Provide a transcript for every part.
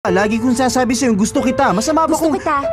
Lagi kong sasabi sa'yo, gusto kita. Masama ba Gusto kung... kita.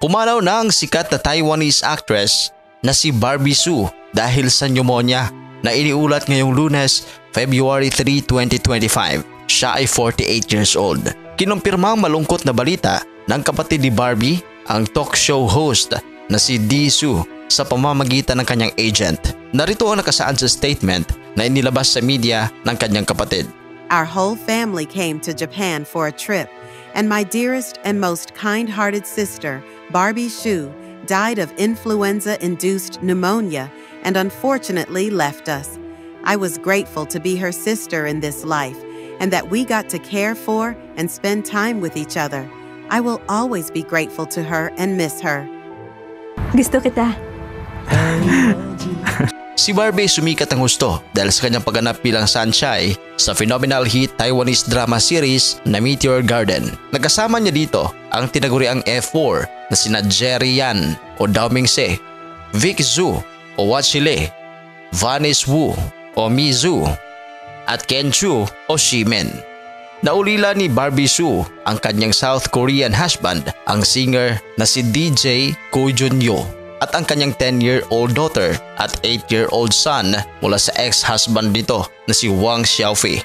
Pumanaw na ang sikat na Taiwanese actress na si Barbie Hsu dahil sa pneumonia na iniulat ngayong Lunes, February 3, 2025. Siya ay 48 years old. Kinumpirmang malungkot na balita ng kapatid ni Barbie, ang talk show host na si Dee Hsu, sa pamamagitan ng kanyang agent. Narito ang nakasaad sa statement na inilabas sa media ng kanyang kapatid. Our whole family came to Japan for a trip, and my dearest and most kind-hearted sister, Barbie Hsu, died of influenza-induced pneumonia and unfortunately left us. I was grateful to be her sister in this life and that we got to care for and spend time with each other. I will always be grateful to her and miss her. Gusto kita. Si Barbie sumikat ang husto dahil sa kanyang pagganap bilang Sunshine sa phenomenal hit Taiwanese drama series na Meteor Garden. Nagkasama niya dito ang tinaguriang F4 na sina Jerry Yan o Dao Mingse, Vic Zhu o Wat Shile, Vanice Wu o Mi Zhu at Ken Chu o Shimen. Naulila ni Barbie Hsu ang kanyang South Korean husband, ang singer na si DJ Ko Jun-yo, at ang kanyang 10-year-old daughter at 8-year-old son mula sa ex-husband nito na si Wang Xiaofei.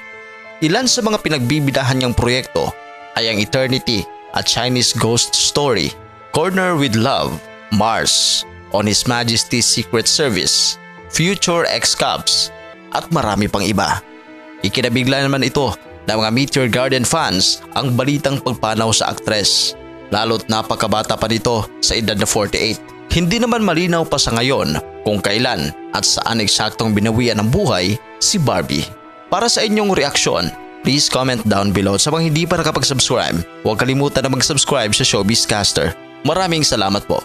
Ilan sa mga pinagbibidahan niyang proyekto ay ang Eternity at Chinese Ghost Story, Corner with Love, Mars, On His Majesty's Secret Service, Future X-Cubs at marami pang iba. Ikinabigla naman ito ng mga Meteor Garden fans ang balitang pagpanaw sa aktres, lalo't napakabata pa nito sa edad na 48. Hindi naman malinaw pa sa ngayon kung kailan at saan eksaktong binawian ng buhay si Barbie. Para sa inyong reaksyon, please comment down below. Sa mga hindi pa nakapag-subscribe, huwag kalimutan na mag-subscribe sa Showbiz Caster. Maraming salamat po.